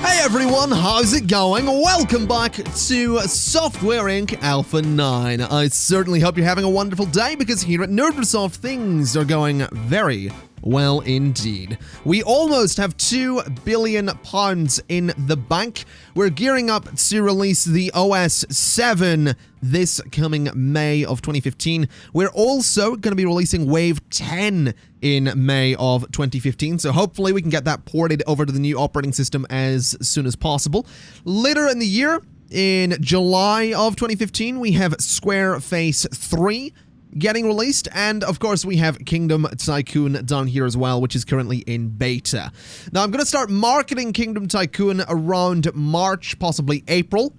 Hey everyone, how's it going? Welcome back to Software Inc. Alpha 9. I certainly hope you're having a wonderful day because here at Nerdresoft things are going very well indeed. We almost have £2 billion in the bank. We're gearing up to release the OS 7 this coming May of 2015. We're also going to be releasing Wave 10 in May of 2015, so hopefully we can get that ported over to the new operating system as soon as possible. Later in the year, in July of 2015, we have Square Phase 3 getting released, and of course we have Kingdom Tycoon down here as well, which is currently in beta. Now I'm going to start marketing Kingdom Tycoon around March, possibly April,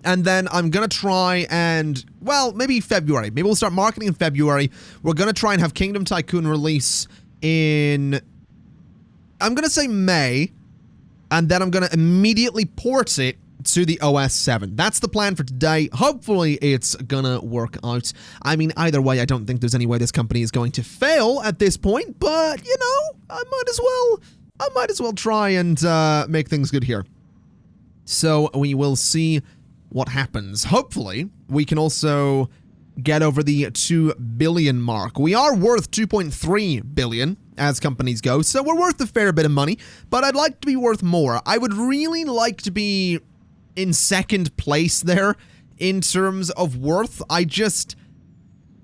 and then I'm going to try and, well, maybe February. Maybe we'll start marketing in February. We're going to try and have Kingdom Tycoon release in, I'm going to say May, and then I'm going to immediately port it to the OS 7. That's the plan for today. Hopefully it's gonna work out. I mean, either way, I don't think there's any way this company is going to fail at this point, but, you know, I might as well try and make things good here. So we will see what happens. Hopefully, we can also get over the 2 billion mark. We are worth 2.3 billion as companies go, so we're worth a fair bit of money, but I'd like to be worth more. I would really like to be in second place there in terms of worth. I don't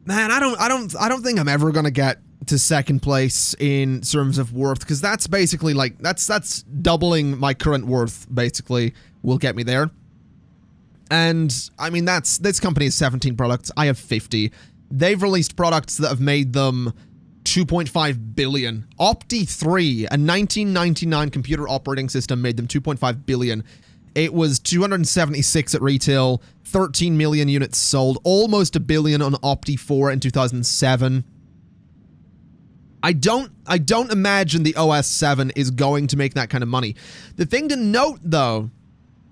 think I'm ever gonna get to second place in terms of worth, because that's basically like that's doubling my current worth. Basically, will get me there. And I mean, this company has 17 products. I have 50. They've released products that have made them 2.5 billion. Opti 3, a 1999 computer operating system, made them 2.5 billion. It was 276 at retail, 13 million units sold, almost a billion on Opti 4 in 2007. I don't imagine the OS 7 is going to make that kind of money. The thing to note, though,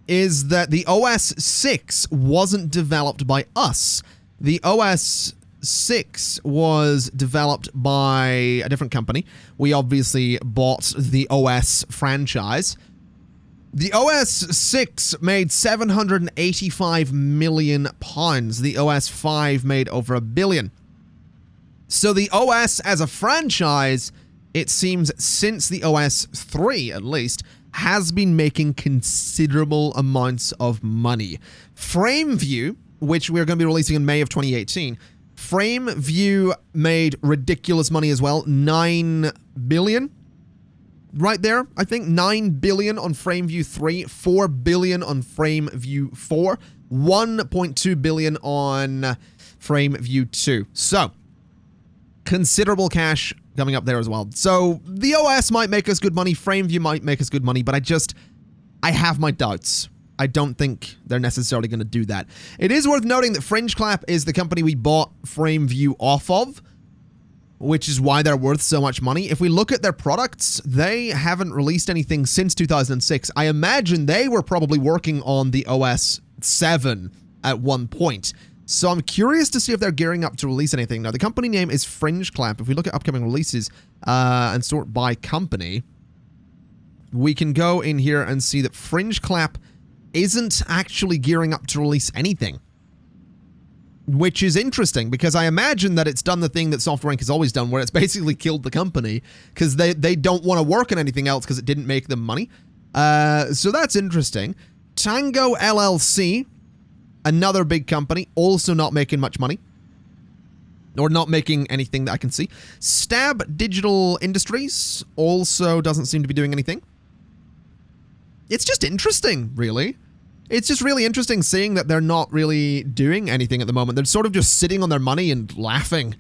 is that the OS 6 wasn't developed by us. The OS 6 was developed by a different company. We obviously bought the OS franchise. The OS 6 made £785 million. The OS 5 made over £1 billion. So the OS as a franchise, it seems since the OS 3 at least, has been making considerable amounts of money. FrameView, which we're going to be releasing in May of 2018, FrameView made ridiculous money as well, 9 billion. Right there, I think 9 billion on FrameView 3, 4 billion on FrameView 4, 1.2 billion on FrameView 2. So, considerable cash coming up there as well. So, the OS might make us good money, FrameView might make us good money, but I have my doubts. I don't think they're necessarily going to do that. It is worth noting that Fringe Clap is the company we bought FrameView off of, which is why they're worth so much money. If we look at their products, they haven't released anything since 2006. I imagine they were probably working on the OS 7 at one point. So I'm curious to see if they're gearing up to release anything. Now, the company name is Fringe Clap. If we look at upcoming releases and sort by company, we can go in here and see that Fringe Clap isn't actually gearing up to release anything, which is interesting, because I imagine that it's done the thing that Software Inc. has always done, where it's basically killed the company because they don't want to work on anything else because it didn't make them money. So that's interesting. Tango LLC, another big company, also not making much money, or not making anything that I can see. Stab Digital Industries also doesn't seem to be doing anything. It's just interesting, really. It's just really interesting seeing that they're not really doing anything at the moment. They're sort of just sitting on their money and laughing.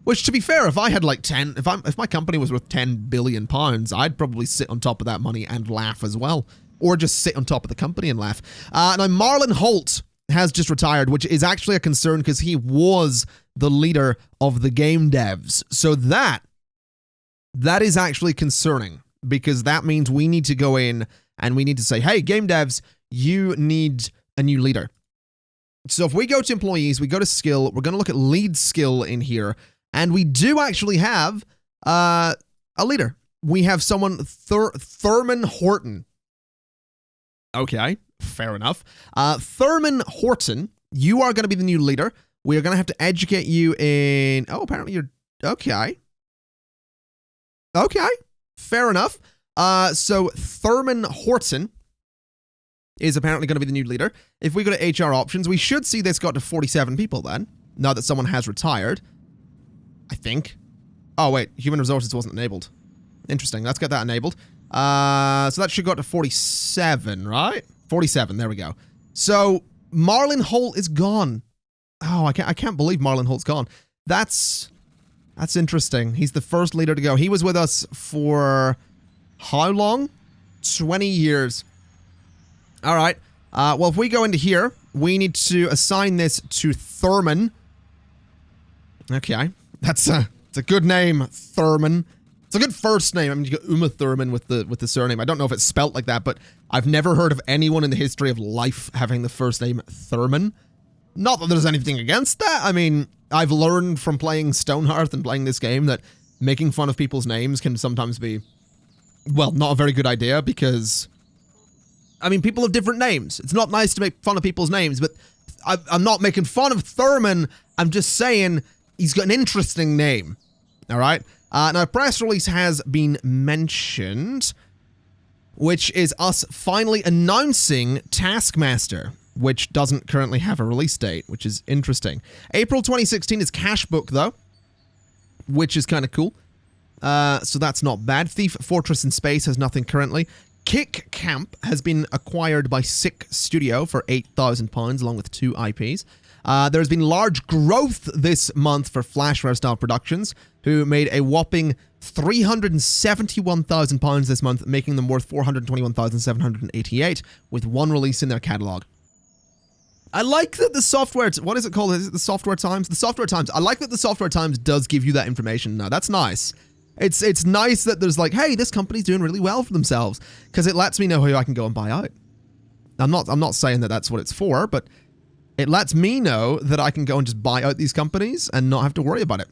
Which, to be fair, if I had like if my company was worth £10 billion, I'd probably sit on top of that money and laugh as well. Or just sit on top of the company and laugh. Now, Marlon Holt has just retired, which is actually a concern because he was the leader of the game devs. So that is actually concerning, because that means we need to go in and we need to say, hey, game devs, you need a new leader. So if we go to employees, we go to skill, we're going to look at lead skill in here, and we do actually have a leader. We have someone, Thurman Horton. Okay, fair enough. Thurman Horton, you are going to be the new leader. We are going to have to educate you in... Oh, apparently you're... Okay. Okay, fair enough. So Thurman Horton is apparently going to be the new leader. If we go to HR options, we should see this got to 47 people then, now that someone has retired. I think. Oh, wait, human resources wasn't enabled. Interesting, let's get that enabled. So that should go up to 47, right? 47, there we go. So Marlon Holt is gone. Oh, I can't believe Marlon Holt's gone. That's interesting. He's the first leader to go. He was with us for how long? 20 years. All right. Well, if we go into here, we need to assign this to Thurman. Okay. It's a good name, Thurman. It's a good first name. I mean, you got Uma Thurman with the surname. I don't know if it's spelt like that, but I've never heard of anyone in the history of life having the first name Thurman. Not that there's anything against that. I mean, I've learned from playing Stonehearth and playing this game that making fun of people's names can sometimes be, well, not a very good idea because, I mean, people have different names. It's not nice to make fun of people's names, but I'm not making fun of Thurman. I'm just saying he's got an interesting name. All right? Now, a press release has been mentioned, which is us finally announcing Taskmaster, which doesn't currently have a release date, which is interesting. April 2016 is Cash Book, though, which is kind of cool. So that's not bad. Thief Fortress in Space has nothing currently. Kick Camp has been acquired by Sick Studio for £8,000, along with 2 IPs. There's been large growth this month for Flashware Style Productions, who made a whopping £371,000 this month, making them worth $421,788, with 1 release in their catalog. I like that the software... What is it called? Is it the Software Times? The Software Times. I like that the Software Times does give you that information now. That's nice. It's nice that there's like, hey, this company's doing really well for themselves, because it lets me know who I can go and buy out. I'm not saying that that's what it's for, but it lets me know that I can go and just buy out these companies and not have to worry about it.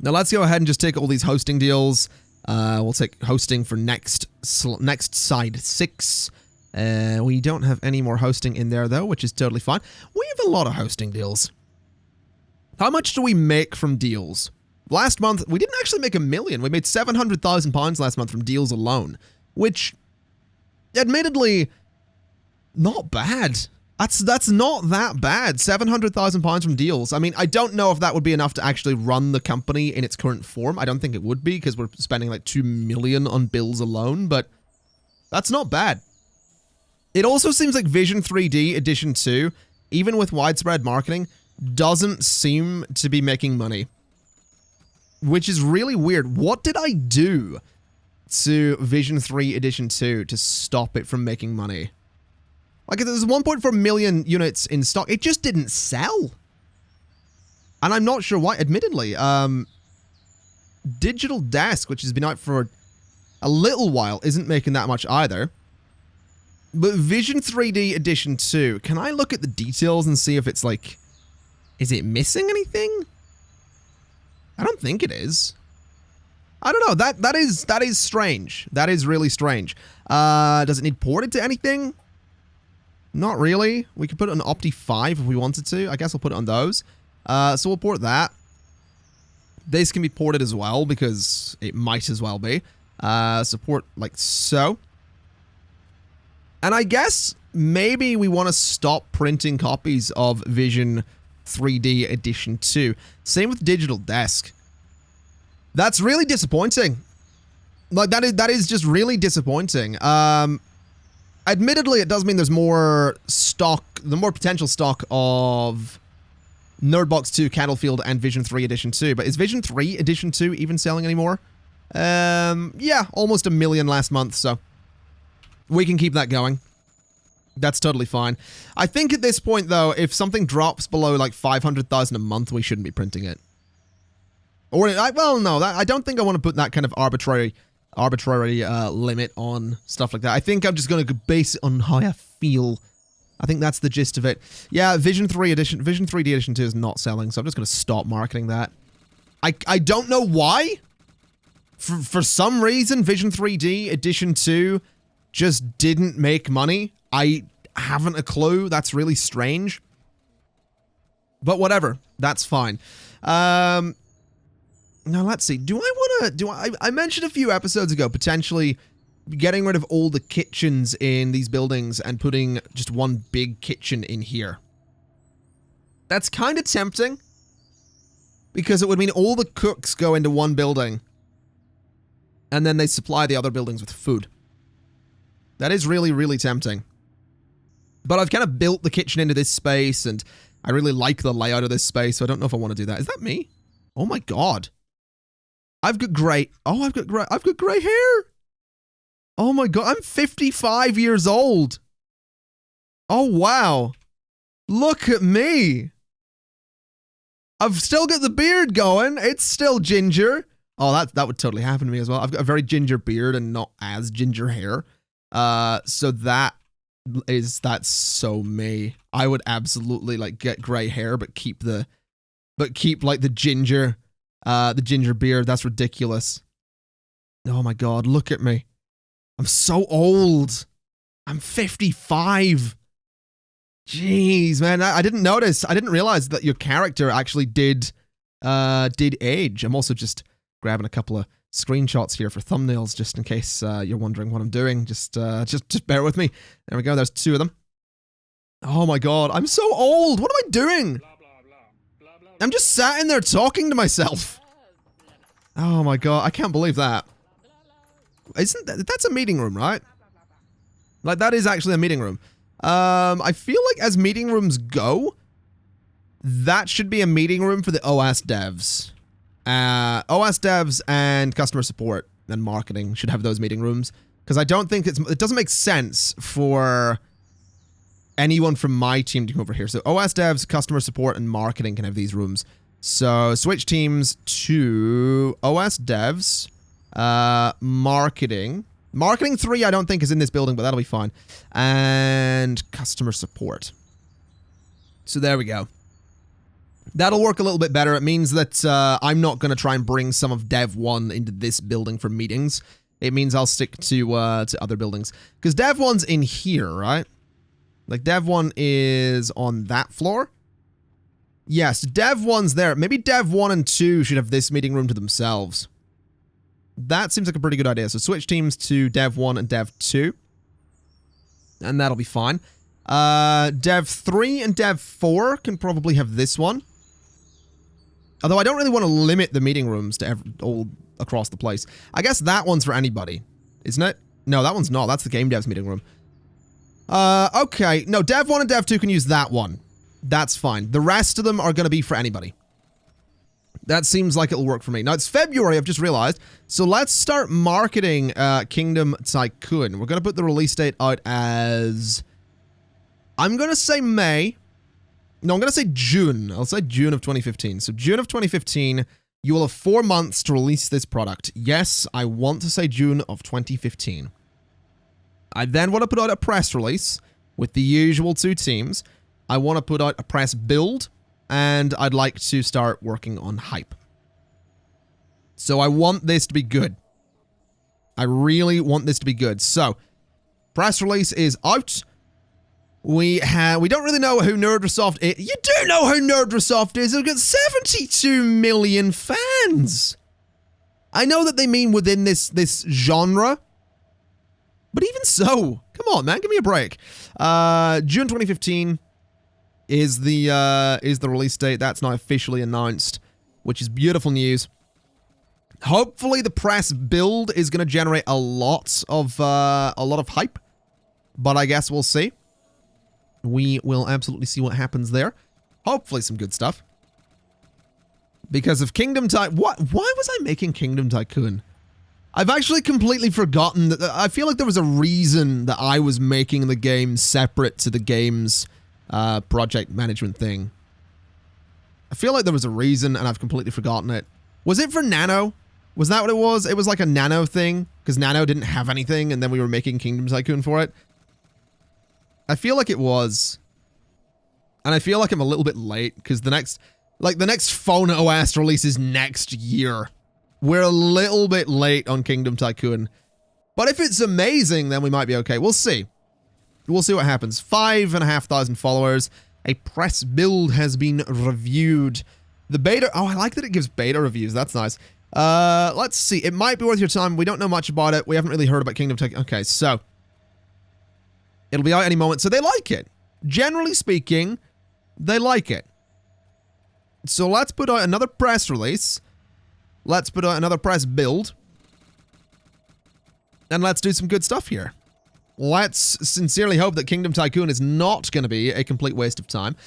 Now let's go ahead and just take all these hosting deals. We'll take hosting for next side 6. We don't have any more hosting in there though, which is totally fine. We have a lot of hosting deals. How much do we make from deals? Last month, we didn't actually make $1 million. We made £700,000 last month from deals alone, which, admittedly, not bad. That's not that bad. £700,000 from deals. I mean, I don't know if that would be enough to actually run the company in its current form. I don't think it would be, because we're spending like $2 million on bills alone, but that's not bad. It also seems like Vision 3D Edition 2, even with widespread marketing, doesn't seem to be making money, which is really weird. What did I do to Vision 3 Edition 2 to stop it from making money? Like, there's 1.4 million units in stock. It just didn't sell. And I'm not sure why, admittedly. Digital Desk, which has been out for a little while, isn't making that much either. But Vision 3D Edition 2, can I look at the details and see if it's like, is it missing anything? I don't think it is. I don't know. That is strange. That is really strange. Does it need ported to anything? Not really. We could put it on Opti 5 if we wanted to. I guess we'll put it on those. So we'll port that. This can be ported as well, because it might as well be. Support like so. And I guess maybe we want to stop printing copies of Vision 3D Edition 2. Same with Digital Desk. That's really disappointing. Like, that is just really disappointing. Admittedly, it does mean there's more stock, the more potential stock of Nerdbox 2, Cattlefield, and Vision 3 Edition 2. But is Vision 3 Edition 2 even selling anymore? Yeah, almost 1 million last month, so we can keep that going. That's totally fine. I think at this point, though, if something drops below like 500,000 a month, we shouldn't be printing it. Or, well, no, I don't think I want to put that kind of arbitrary limit on stuff like that. I think I'm just going to base it on how I feel. I think that's the gist of it. Yeah, Vision 3D Edition 2 is not selling, so I'm just going to stop marketing that. I don't know why. For some reason, Vision 3D Edition 2 just didn't make money. I haven't a clue. That's really strange. But whatever. That's fine. Now let's see. I mentioned a few episodes ago, potentially getting rid of all the kitchens in these buildings and putting just one big kitchen in here. That's kind of tempting, because it would mean all the cooks go into one building and then they supply the other buildings with food. That is really, really tempting. But I've kind of built the kitchen into this space, and I really like the layout of this space, so I don't know if I want to do that. Is that me? Oh my god. I've got gray hair. Oh my god, I'm 55 years old. Oh wow. Look at me. I've still got the beard going. It's still ginger. Oh, that would totally happen to me as well. I've got a very ginger beard and not as ginger hair. So that's so me. I would absolutely like get gray hair, but keep like the ginger beard. That's ridiculous. Oh my god, look at me. I'm so old. I'm 55. Jeez, man, I didn't notice. I didn't realize that your character actually did age. I'm also just grabbing a couple of screenshots here for thumbnails, just in case you're wondering what I'm doing. Just bear with me. There we go. There's 2 of them. Oh my god, I'm so old. What am I doing? I'm just sat in there talking to myself. Oh my god, I can't believe that. That's a meeting room, right? Like, that is actually a meeting room. I feel like as meeting rooms go, that should be a meeting room for the OS devs. OS devs and customer support and marketing should have those meeting rooms, because I don't think it doesn't make sense for anyone from my team to come over here. So OS devs, customer support, and marketing can have these rooms. So switch teams to OS devs, marketing 3 I don't think is in this building, but that'll be fine, and customer support. So there we go. That'll work a little bit better. It means that I'm not going to try and bring some of Dev 1 into this building for meetings. It means I'll stick to other buildings. Because Dev 1's in here, right? Like, Dev 1 is on that floor. Yes, Dev 1's there. Maybe Dev 1 and 2 should have this meeting room to themselves. That seems like a pretty good idea. So switch teams to Dev 1 and Dev 2. And that'll be fine. Dev 3 and Dev 4 can probably have this one. Although I don't really want to limit the meeting rooms to all across the place. I guess that one's for anybody, isn't it? No, that one's not. That's the game devs meeting room. Okay. No, Dev 1 and Dev 2 can use that one. That's fine. The rest of them are going to be for anybody. That seems like it'll work for me. Now, it's February, I've just realized. So let's start marketing Kingdom Tycoon. We're going to put the release date out as... I'm going to say May. No, I'm going to say June. I'll say June of 2015. So June of 2015, you will have 4 months to release this product. Yes, I want to say June of 2015. I then want to put out a press release with the usual 2 teams. I want to put out a press build, and I'd like to start working on hype. So I want this to be good. I really want this to be good. So, press release is out. We don't really know who Nerdresoft is. You do know who Nerdresoft is. They've got 72 million fans. I know that they mean within this genre, but even so, come on, man, give me a break. June 2015 is the release date. That's now officially announced, which is beautiful news. Hopefully, the press build is going to generate a lot of hype, but I guess we'll see. We will absolutely see what happens there. Hopefully some good stuff. Because of Kingdom Tycoon... Why was I making Kingdom Tycoon? I've actually completely forgotten that... I feel like there was a reason that I was making the game separate to the game's project management thing. I feel like there was a reason and I've completely forgotten it. Was it for Nano? Was that what it was? It was like a Nano thing? Because Nano didn't have anything and then we were making Kingdom Tycoon for it? I feel like it was. And I feel like I'm a little bit late because the next phone OS release is next year. We're a little bit late on Kingdom Tycoon. But if it's amazing, then we might be okay. We'll see. We'll see what happens. 5,500 followers. A press build has been reviewed. The beta... Oh, I like that it gives beta reviews. That's nice. Let's see. It might be worth your time. We don't know much about it. We haven't really heard about Kingdom Tycoon. Okay, so... It'll be out any moment. So they like it. Generally speaking, they like it. So let's put out another press release. Let's put out another press build. And let's do some good stuff here. Let's sincerely hope that Kingdom Tycoon is not going to be a complete waste of time.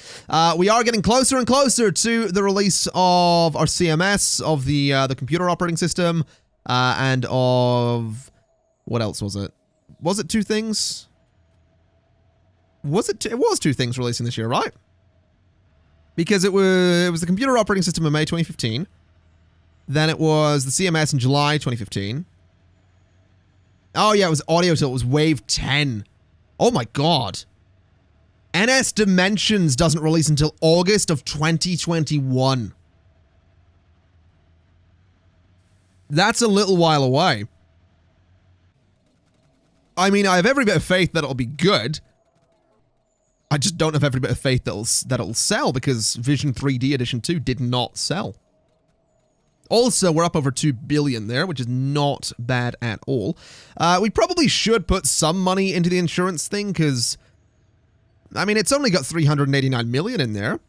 We are getting closer and closer to the release of our CMS, of the computer operating system, and of... What else was it? Was it 2 things? Was it? It was 2 things releasing this year, right? Because it was the computer operating system in May 2015. Then it was the CMS in July 2015. Oh yeah, it was audio till it was Wave 10. Oh my god. NS Dimensions doesn't release until August of 2021. That's a little while away. I mean, I have every bit of faith that it'll be good. I just don't have every bit of faith that it'll sell, because Vision 3D Edition 2 did not sell. Also, we're up over 2 billion there, which is not bad at all. We probably should put some money into the insurance thing, because, I mean, it's only got 389 million in there.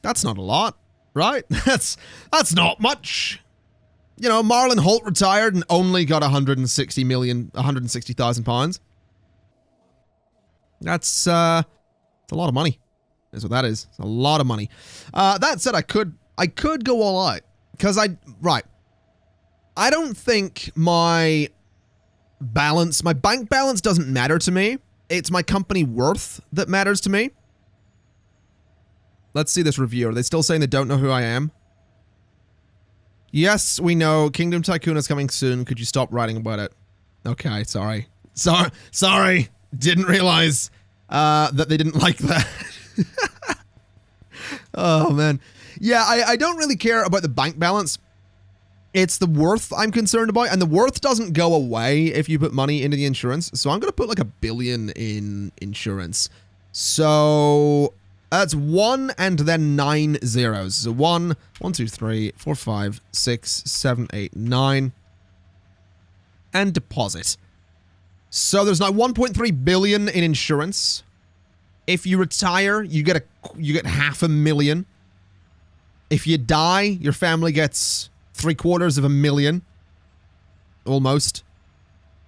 That's not a lot, right? That's not much. You know, Marlon Holt retired and only got 160,000 pounds. That's a lot of money. That's what that is. It's a lot of money. That said, I could go all out. Because I don't think my bank balance doesn't matter to me. It's my company worth that matters to me. Let's see this review. Are they still saying they don't know who I am? Yes, we know. Kingdom Tycoon is coming soon. Could you stop writing about it? Okay, sorry. Sorry. Didn't realize that they didn't like that. Oh, man. Yeah, I don't really care about the bank balance. It's the worth I'm concerned about, and the worth doesn't go away if you put money into the insurance. So I'm going to put like 1 billion in insurance. So that's 1 and then 9 zeros. So 1, 2, 3, 4, 5, 6, 7, 8, 9. And deposit. So there's now 1.3 billion in insurance. If you retire, you get 500,000. If you die, your family gets 750,000. Almost.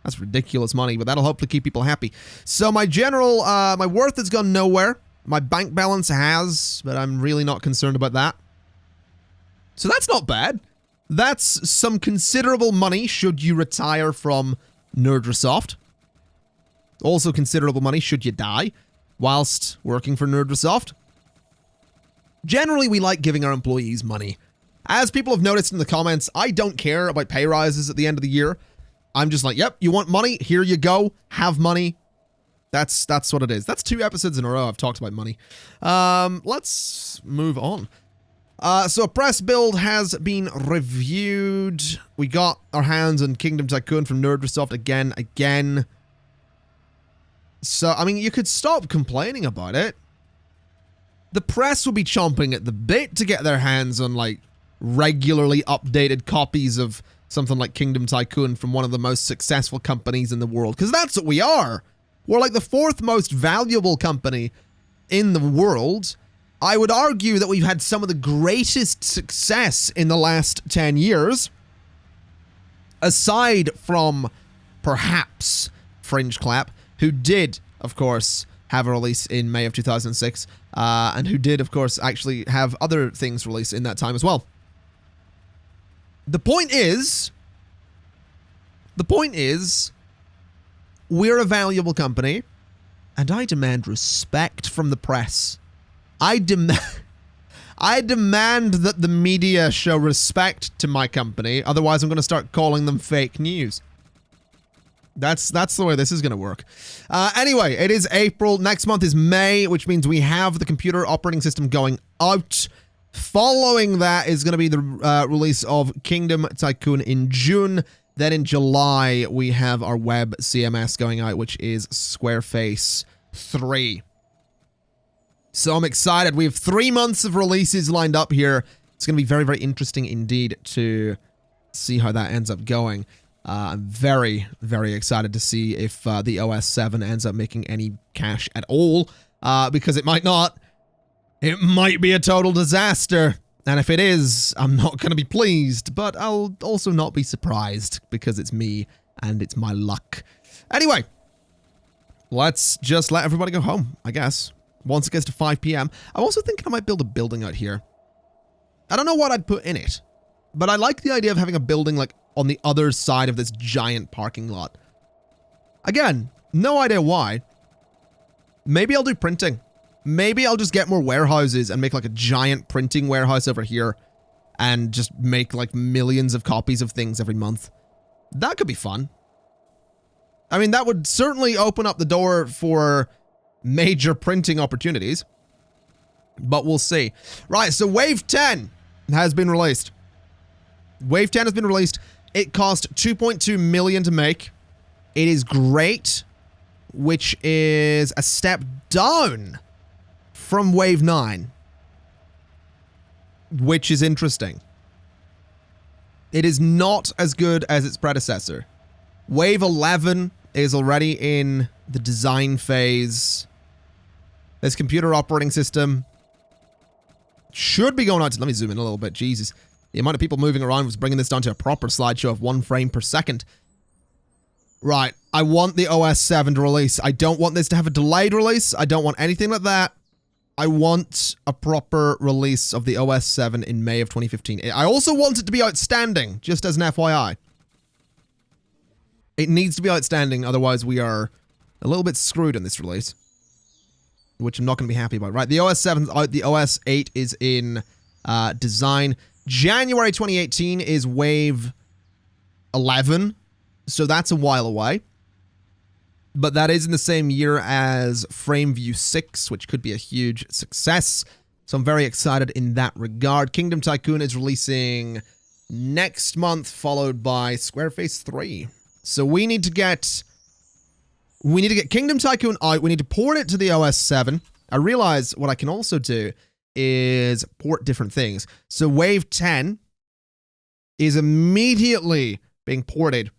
That's ridiculous money, but that'll hopefully keep people happy. So my general, my worth has gone nowhere. My bank balance has, but I'm really not concerned about that. So that's not bad. That's some considerable money should you retire from Nerdresoft. Also considerable money should you die whilst working for Nerdresoft. Generally, we like giving our employees money. As people have noticed in the comments, I don't care about pay rises at the end of the year. I'm just like, yep, you want money? Here you go. Have money. That's what it is. That's 2 episodes in a row I've talked about money. Let's move on. So a press build has been reviewed. We got our hands on Kingdom Tycoon from Nerdresoft again. So, I mean, you could stop complaining about it. The press will be chomping at the bit to get their hands on, like, regularly updated copies of something like Kingdom Tycoon from one of the most successful companies in the world. Because that's what we are. We're like the 4th most valuable company in the world. I would argue that we've had some of the greatest success in the last 10 years. Aside from, perhaps, Fringe Clap, who did, of course, have a release in May of 2006, and who did, of course, actually have other things released in that time as well. The point is, we're a valuable company, and I demand respect from the press. I demand that the media show respect to my company, otherwise I'm going to start calling them fake news. That's the way this is going to work. Anyway, it is April. Next month is May, which means we have the computer operating system going out. Following that is going to be the release of Kingdom Tycoon in June. Then in July, we have our web CMS going out, which is Squareface 3. So I'm excited. We have 3 months of releases lined up here. It's going to be very, very interesting indeed to see how that ends up going. I'm very, very excited to see if the OS 7 ends up making any cash at all, because it might not. It might be a total disaster. And if it is, I'm not going to be pleased, but I'll also not be surprised because it's me and it's my luck. Anyway, let's just let everybody go home, I guess. Once it gets to 5 p.m. I'm also thinking I might build a building out here. I don't know what I'd put in it, but I like the idea of having a building like on the other side of this giant parking lot. Again, no idea why. Maybe I'll do printing. Maybe I'll just get more warehouses and make like a giant printing warehouse over here and just make like millions of copies of things every month. That could be fun. I mean, that would certainly open up the door for major printing opportunities, but we'll see. Right, so Wave 10 has been released. Wave 10 has been released. It cost 2.2 million to make. It is great, which is a step down from Wave 9, which is interesting. It is not as good as its predecessor. Wave 11 is already in the design phase. This computer operating system should be going out to... Let me zoom in a little bit. Jesus. The amount of people moving around was bringing this down to a proper slideshow of 1 frame per second. Right. I want the OS 7 to release. I don't want this to have a delayed release. I don't want anything like that. I want a proper release of the OS 7 in May of 2015. I also want it to be outstanding, just as an FYI. It needs to be outstanding, otherwise we are a little bit screwed in this release. Which I'm not going to be happy about. Right, the OS 7's out, the OS 8 is in design. January 2018 is Wave 11, so that's a while away. But that is in the same year as FrameView 6, which could be a huge success. So I'm very excited in that regard. Kingdom Tycoon is releasing next month, followed by Squareface 3. So we need to get Kingdom Tycoon out. We need to port it to the OS 7. I realize what I can also do is port different things. So Wave 10 is immediately being ported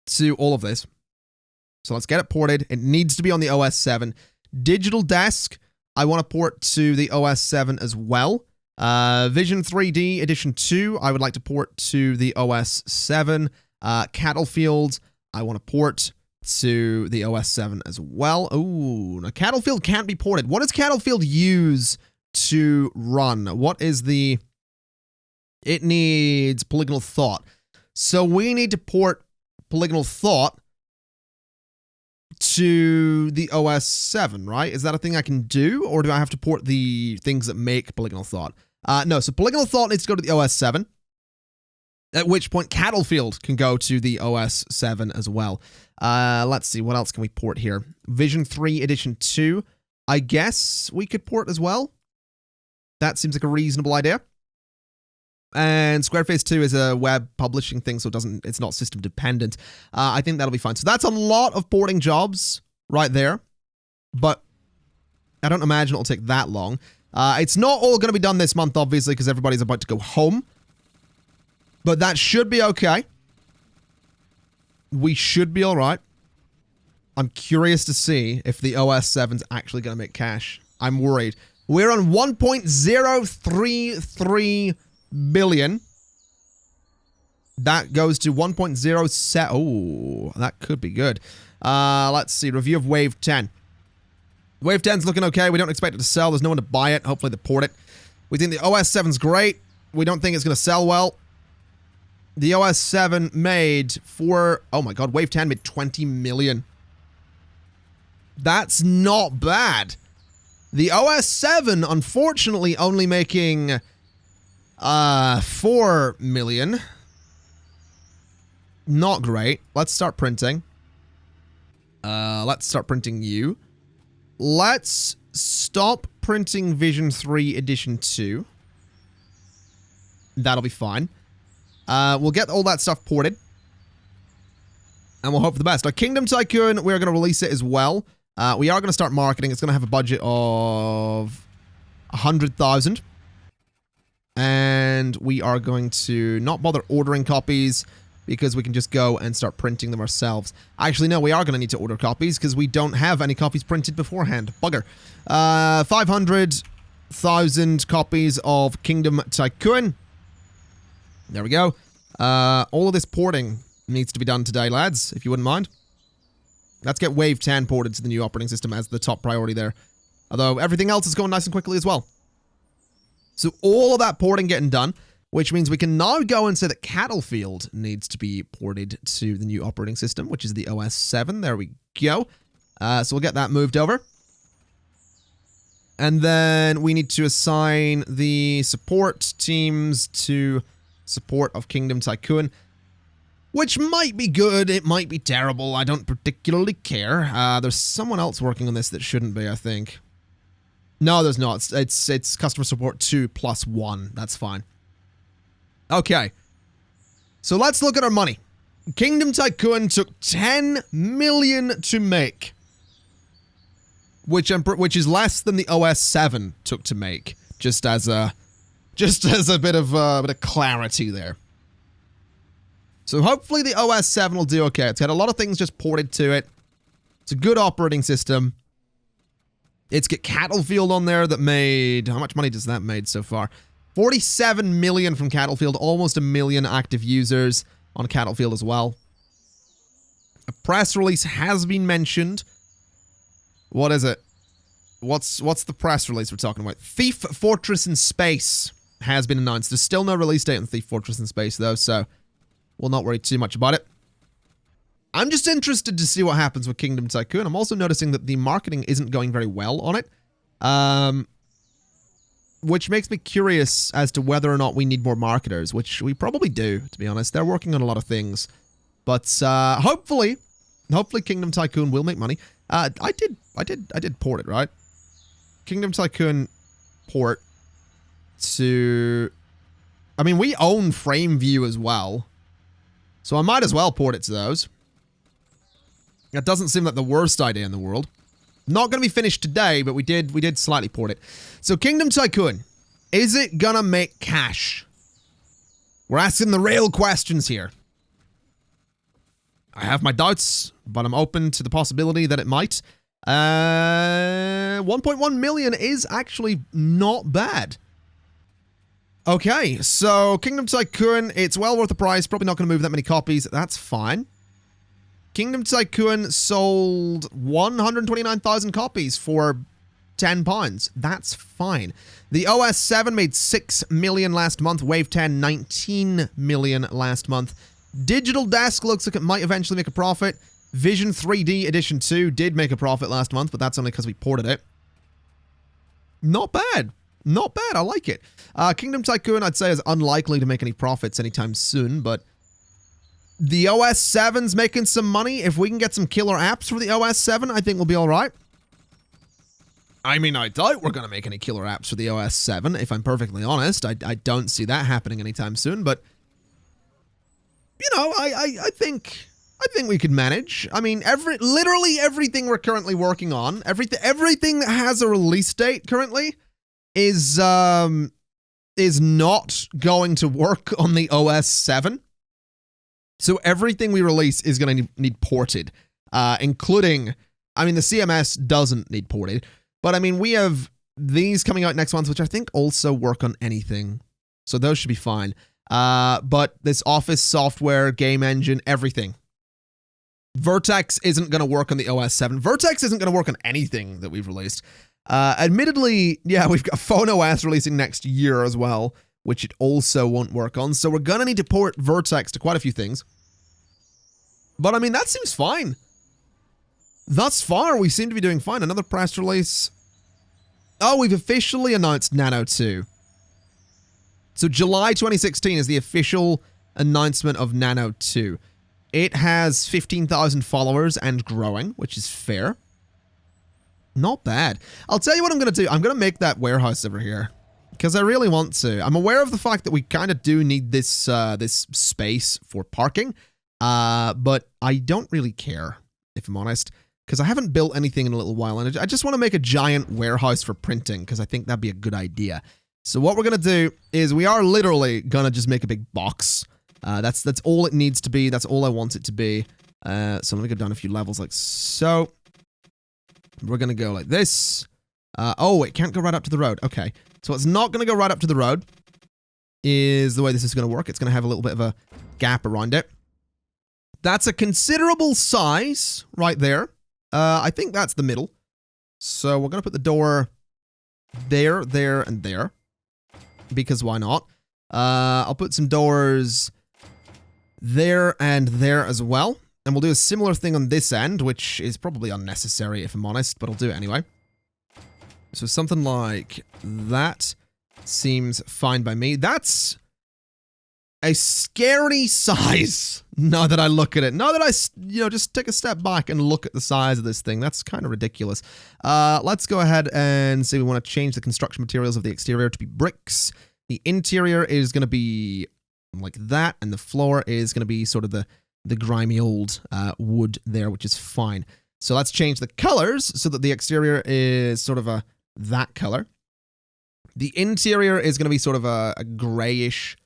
to all of this. So let's get it ported. It needs to be on the OS 7. Digital Desk, I want to port to the OS 7 as well. Vision 3D Edition 2, I would like to port to the OS 7. Cattlefield, I want to port to the OS 7 as well. Ooh, now Cattlefield can't be ported. What does Cattlefield use to run? What is the... It needs Polygonal Thought. So we need to port Polygonal Thought to the OS 7, right? Is that a thing I can do? Or do I have to port the things that make Polygonal Thought? No, so Polygonal Thought needs to go to the OS 7. At which point Cattlefield can go to the OS 7 as well. Let's see, what else can we port here? Vision 3 Edition 2. I guess we could port as well. That seems like a reasonable idea. And Squareface 2 is a web publishing thing, so it's not system dependent. I think that'll be fine. So that's a lot of porting jobs right there. But I don't imagine it'll take that long. It's not all going to be done this month, obviously, because everybody's about to go home. But that should be okay. We should be all right. I'm curious to see if the OS 7's actually going to make cash. I'm worried. We're on 1.033 billion. That goes to 1.07. Oh, that could be good. Let's see. Review of Wave 10. Wave 10's looking okay. We don't expect it to sell. There's no one to buy it. Hopefully they port it. We think the OS 7's great. We don't think it's going to sell well. The OS 7 made for... Oh my god, Wave 10 made 20 million. That's not bad. The OS 7, unfortunately, only making 4 million. Not great. Let's start printing. Let's start printing you. Let's stop printing Vision 3 Edition 2. That'll be fine. We'll get all that stuff ported. And we'll hope for the best. Now, Kingdom Tycoon, we're going to release it as well. We are going to start marketing. It's going to have a budget of 100,000. And we are going to not bother ordering copies because we can just go and start printing them ourselves. Actually, no, we are going to need to order copies because we don't have any copies printed beforehand. Bugger. 500,000 copies of Kingdom Tycoon. There we go. All of this porting needs to be done today, lads, if you wouldn't mind. Let's get Wave 10 ported to the new operating system as the top priority there. Although everything else is going nice and quickly as well. So all of that porting getting done, which means we can now go and say that Cattlefield needs to be ported to the new operating system, which is the OS 7. There we go. So we'll get that moved over. And then we need to assign the support teams to support of Kingdom Tycoon, which might be good, it might be terrible, I don't particularly care. There's someone else working on this that shouldn't be, I think. No, there's not. It's customer support 2+1. That's fine. Okay. So let's look at our money. Kingdom Tycoon took 10 million to make, which is less than the OS 7 took to make. Just as a bit of clarity there. So hopefully the OS 7 will do okay. It's got a lot of things just ported to it. It's a good operating system. It's got Cattlefield on there that made... How much money does that made so far? 47 million from Cattlefield. Almost 1 million active users on Cattlefield as well. A press release has been mentioned. What is it? What's the press release we're talking about? Thief Fortress in Space has been announced. There's still no release date on Thief Fortress in Space, though, so we'll not worry too much about it. I'm just interested to see what happens with Kingdom Tycoon. I'm also noticing that the marketing isn't going very well on it, which makes me curious as to whether or not we need more marketers, which we probably do, to be honest. They're working on a lot of things, but hopefully Kingdom Tycoon will make money. I did port it, right? Kingdom Tycoon port to... I mean, we own FrameView as well, so I might as well port it to those. That doesn't seem like the worst idea in the world. Not going to be finished today, but we did slightly port it. So Kingdom Tycoon, is it gonna make cash? We're asking the real questions here. I have my doubts, but I'm open to the possibility that it might. 1.1 million is actually not bad. Okay, so Kingdom Tycoon, it's well worth the price. Probably not going to move that many copies. That's fine. Kingdom Tycoon sold 129,000 copies for £10. That's fine. The OS 7 made 6 million last month. Wave 10, 19 million last month. Digital Desk looks like it might eventually make a profit. Vision 3D Edition 2 did make a profit last month, but that's only because we ported it. Not bad. Not bad. I like it. Kingdom Tycoon, I'd say, is unlikely to make any profits anytime soon, but the OS 7's making some money. If we can get some killer apps for the OS 7, I think we'll be all right. I mean, I doubt we're going to make any killer apps for the OS 7, if I'm perfectly honest. I don't see that happening anytime soon, but, you know, I think we could manage. I mean, literally everything we're currently working on, everything that has a release date currently is not going to work on the OS 7. So everything we release is going to need ported, including, I mean, the CMS doesn't need ported, but I mean, we have these coming out next month, which I think also work on anything. So those should be fine. But this Office software, game engine, everything. Vertex isn't going to work on the OS 7. Vertex isn't going to work on anything that we've released. Admittedly, yeah, we've got Phone OS releasing next year as well, which it also won't work on. So we're going to need to port Vertex to quite a few things. But I mean, that seems fine. Thus far, we seem to be doing fine. Another press release. Oh, we've officially announced Nano 2. So July 2016 is the official announcement of Nano 2. It has 15,000 followers and growing, which is fair. Not bad. I'll tell you what I'm going to do. I'm going to make that warehouse over here, because I really want to. I'm aware of the fact that we kind of do need this this space for parking. But I don't really care, if I'm honest, because I haven't built anything in a little while, and I just want to make a giant warehouse for printing, because I think that'd be a good idea. So what we're going to do is we are literally going to just make a big box. That's all it needs to be. That's all I want it to be. So I'm going to go down a few levels like so. We're going to go like this. Oh, it can't go right up to the road. Okay. So it's not going to go right up to the road is the way this is going to work. It's going to have a little bit of a gap around it. That's a considerable size right there. I think that's the middle. So we're going to put the door there, there, and there. Because why not? I'll put some doors there and there as well. And we'll do a similar thing on this end, which is probably unnecessary if I'm honest, but I'll do it anyway. So something like that seems fine by me. That's a scary size now that I look at it. Now that I, just take a step back and look at the size of this thing. That's kind of ridiculous. Let's go ahead and say we want to change the construction materials of the exterior to be bricks. The interior is going to be like that, and the floor is going to be sort of the grimy old wood there, which is fine. So let's change the colors so that the exterior is sort of that color. The interior is going to be sort of a grayish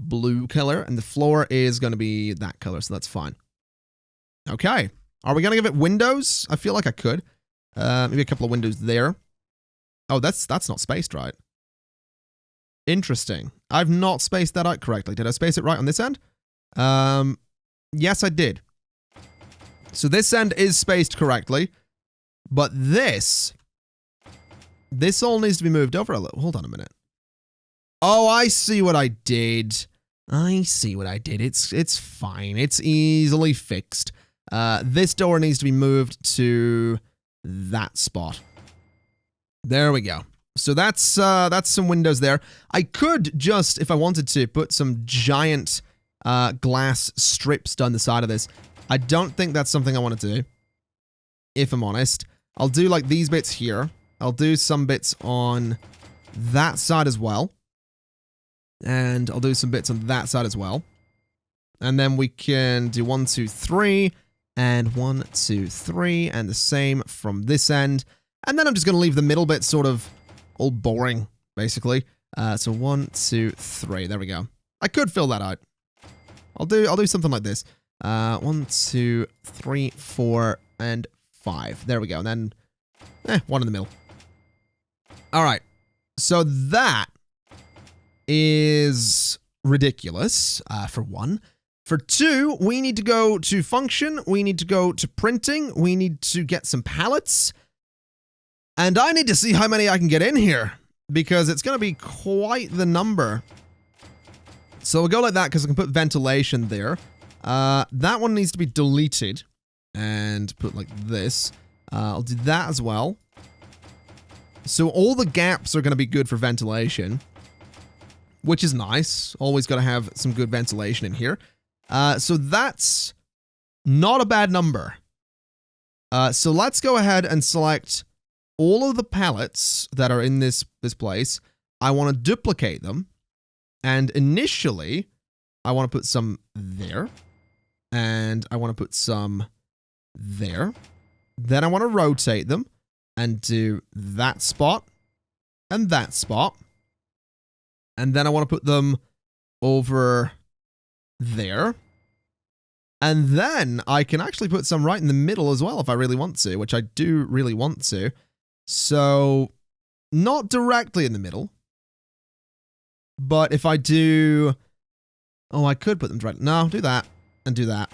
blue color, and the floor is going to be that color, so that's fine. Okay. Are we going to give it windows? I feel like I could. Maybe a couple of windows there. Oh, that's not spaced right. Interesting. I've not spaced that out correctly. Did I space it right on this end? Yes, I did. So this end is spaced correctly, but this all needs to be moved over a little. Hold on a minute. Oh, I see what I did. It's fine. It's easily fixed. This door needs to be moved to that spot. There we go. So that's some windows there. I could just, if I wanted to, put some giant glass strips down the side of this. I don't think that's something I want to do, if I'm honest. I'll do like these bits here. I'll do some bits on that side as well. And I'll do some bits on that side as well. And then we can do 1, 2, 3, and 1, 2, 3, and the same from this end. And then I'm just going to leave the middle bit sort of all boring, basically. So 1, 2, 3. There we go. I could fill that out. I'll do something like this. 1, 2, 3, 4, and 5. There we go. And then 1 in the middle. All right. So that is ridiculous, for 1. For 2, we need to go to function. We need to go to printing. We need to get some pallets. And I need to see how many I can get in here, because it's going to be quite the number. So we'll go like that because I can put ventilation there. That one needs to be deleted and put like this. I'll do that as well. So all the gaps are going to be good for ventilation, which is nice. Always got to have some good ventilation in here. So that's not a bad number. So let's go ahead and select all of the pallets that are in this place. I want to duplicate them. And initially, I want to put some there. And I want to put some there. Then I want to rotate them and do that spot and that spot. And then I want to put them over there. And then I can actually put some right in the middle as well if I really want to, which I do really want to. So, not directly in the middle. But if I do... Oh, I could put them directly... No, do that. And do that.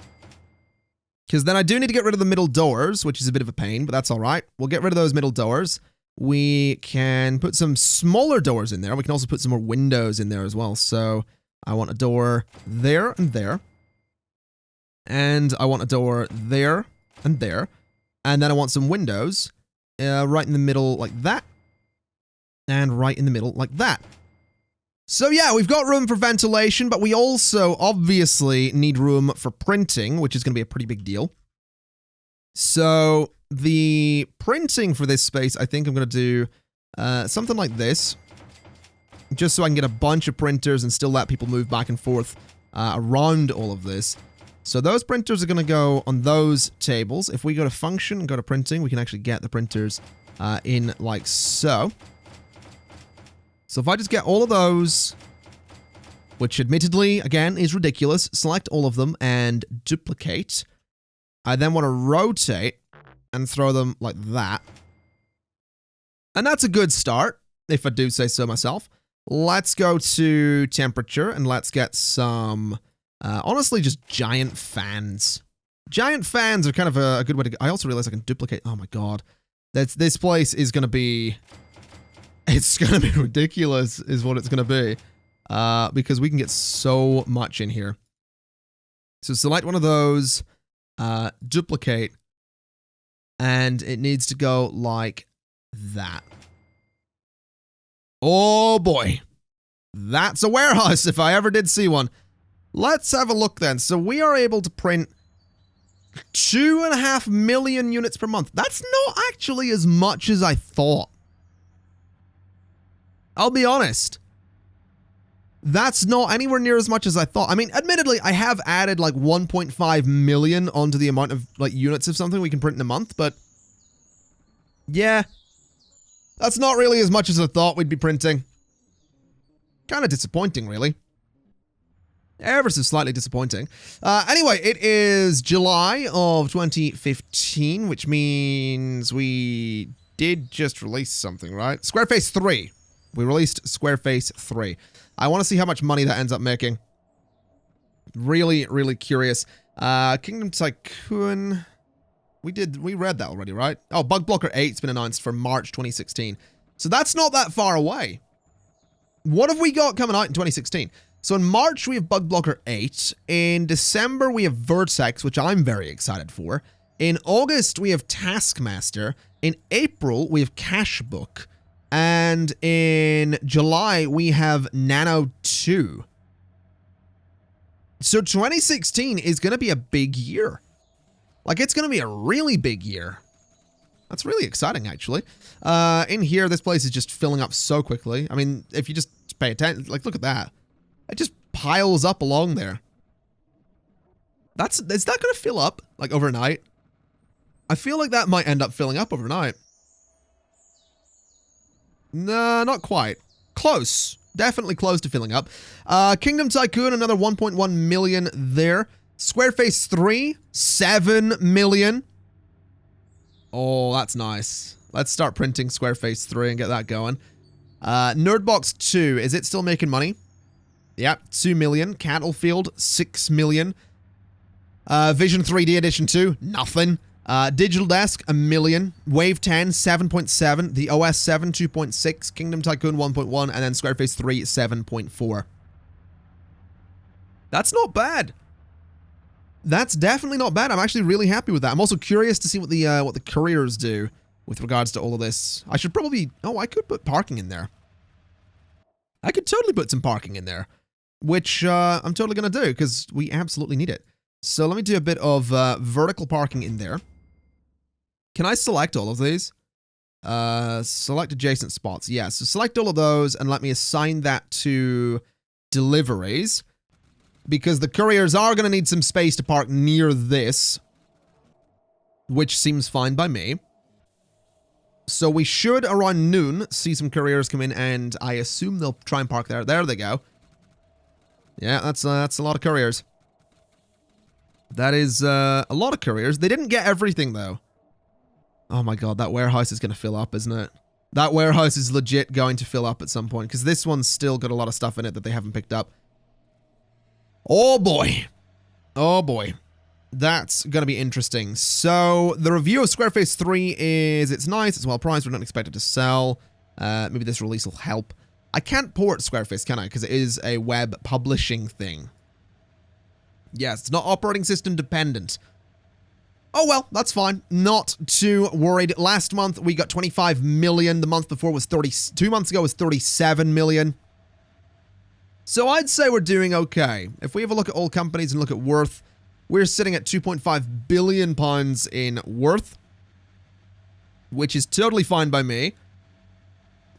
Because then I do need to get rid of the middle doors, which is a bit of a pain, but that's alright. We'll get rid of those middle doors. We can put some smaller doors in there. We can also put some more windows in there as well. So, I want a door there and there. And I want a door there and there. And then I want some windows right in the middle like that. And right in the middle like that. So yeah, we've got room for ventilation, but we also obviously need room for printing, which is going to be a pretty big deal. So the printing for this space, I think I'm going to do something like this. Just so I can get a bunch of printers and still let people move back and forth around all of this. So those printers are going to go on those tables. If we go to function and go to printing, we can actually get the printers in like so. So if I just get all of those, which admittedly, again, is ridiculous, select all of them and duplicate. I then want to rotate and throw them like that. And that's a good start, if I do say so myself. Let's go to temperature and let's get some, honestly, just giant fans. Giant fans are kind of a good way to go. I also realize I can duplicate. Oh my god. This place is going to be, it's going to be ridiculous is what it's going to be. Because we can get so much in here. So select one of those, duplicate, and it needs to go like that. Oh boy. That's a warehouse if I ever did see one. Let's have a look then. So we are able to print 2.5 million units per month. That's not actually as much as I thought. I'll be honest. That's not anywhere near as much as I thought. I mean, admittedly, I have added like 1.5 million onto the amount of like units of something we can print in a month, but yeah, that's not really as much as I thought we'd be printing. Kind of disappointing, really. Ever so slightly disappointing. Anyway, it is July of 2015, which means we did just release something, right? Squareface 3. We released Squareface 3. I want to see how much money that ends up making. Really, really curious. Kingdom Tycoon. We read that already, right? Oh, Bug Blocker 8's been announced for March 2016. So that's not that far away. What have we got coming out in 2016? So in March, we have Bug Blocker 8. In December, we have Vertex, which I'm very excited for. In August, we have Taskmaster. In April, we have Cashbook. And in July, we have Nano 2. So 2016 is going to be a big year. Like, it's going to be a really big year. That's really exciting, actually. In here, this place is just filling up so quickly. I mean, if you just pay attention, like, look at that. It just piles up along there. Is that going to fill up, like, overnight? I feel like that might end up filling up overnight. No, not quite. Close. Definitely close to filling up. Kingdom Tycoon, another 1.1 million there. Squareface 3, 7 million. Oh, that's nice. Let's start printing Squareface 3 and get that going. Nerdbox 2, is it still making money? Yep, 2 million. Cattlefield, 6 million. Vision 3D Edition 2, nothing. Digital Desk, 1 million. Wave 10, 7.7. The OS 7, 2.6. Kingdom Tycoon, 1.1. And then Squareface 3, 7.4. That's not bad. That's definitely not bad. I'm actually really happy with that. I'm also curious to see what the couriers do with regards to all of this. I should probably... Oh, I could put parking in there. I could totally put some parking in there. Which I'm totally going to do, because we absolutely need it. So let me do a bit of vertical parking in there. Can I select all of these? Select adjacent spots. Yeah, so select all of those and let me assign that to deliveries. Because the couriers are going to need some space to park near this. Which seems fine by me. So we should, around noon, see some couriers come in and I assume they'll try and park there. There they go. Yeah, that's a lot of couriers. That is a lot of couriers. They didn't get everything, though. Oh my god, that warehouse is going to fill up, isn't it? That warehouse is legit going to fill up at some point, because this one's still got a lot of stuff in it that they haven't picked up. Oh boy. Oh boy. That's going to be interesting. So, the review of Squareface 3 is, it's nice, it's well priced, we're not expected to sell. Maybe this release will help. I can't port Squareface, can I? Because it is a web publishing thing. Yes, it's not operating system dependent. Oh well, that's fine. Not too worried. Last month we got 25 million. The month before was 2 months ago was 37 million. So I'd say we're doing okay. If we have a look at all companies and look at worth, we're sitting at 2.5 billion pounds in worth, which is totally fine by me.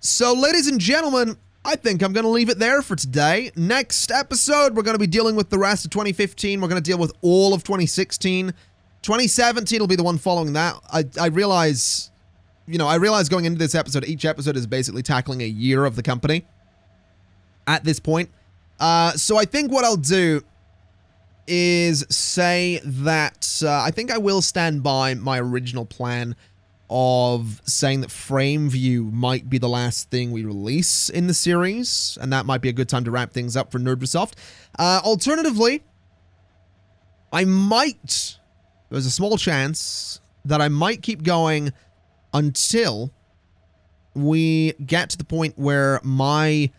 So ladies and gentlemen, I think I'm going to leave it there for today. Next episode, we're going to be dealing with the rest of 2015. We're going to deal with all of 2016. 2017 will be the one following that. I realize going into this episode, each episode is basically tackling a year of the company at this point. So I think what I'll do is say that I think I will stand by my original plan of saying that Frameview might be the last thing we release in the series, and that might be a good time to wrap things up for Nerdresoft. Alternatively, there's a small chance that I might keep going until we get to the point where my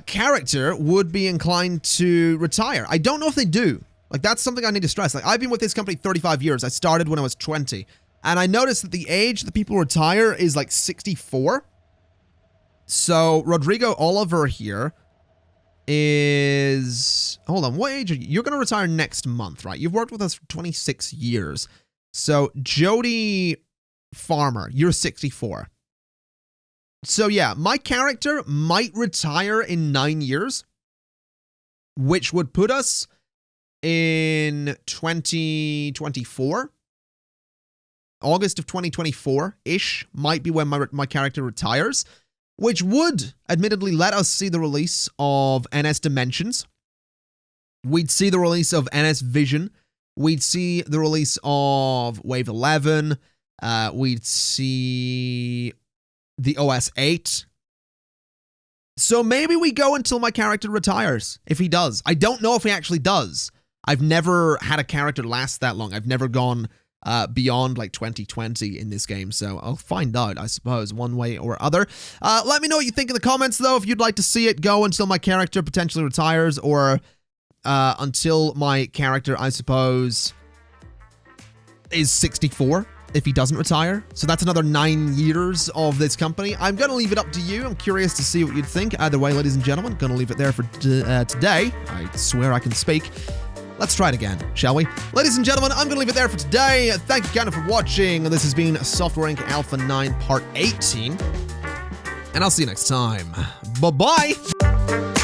character would be inclined to retire. I don't know if they do. Like, that's something I need to stress. Like, I've been with this company 35 years. I started when I was 20. And I noticed that the age that people retire is like 64. So Rodrigo Oliver here is... Hold on, what age are you? You're going to retire next month, right? You've worked with us for 26 years. So Jody Farmer, you're 64. So yeah, my character might retire in 9 years, which would put us in 2024. August of 2024-ish might be when my character retires, which would admittedly let us see the release of NS Dimensions. We'd see the release of NS Vision. We'd see the release of Wave 11. We'd see the OS 8. So maybe we go until my character retires, if he does. I don't know if he actually does. I've never had a character last that long. I've never gone beyond like 2020 in this game, so I'll find out, I suppose, one way or other. Let me know what you think in the comments, though, if you'd like to see it go until my character potentially retires, or until my character, I suppose, is 64, if he doesn't retire. So that's another 9 years of this company. I'm going to leave it up to you. I'm curious to see what you'd think. Either way, ladies and gentlemen, going to leave it there for today. I swear I can speak. Let's try it again, shall we? Ladies and gentlemen, I'm going to leave it there for today. Thank you kind of for watching. This has been Software Inc. Alpha 9 Part 18. And I'll see you next time. Bye-bye!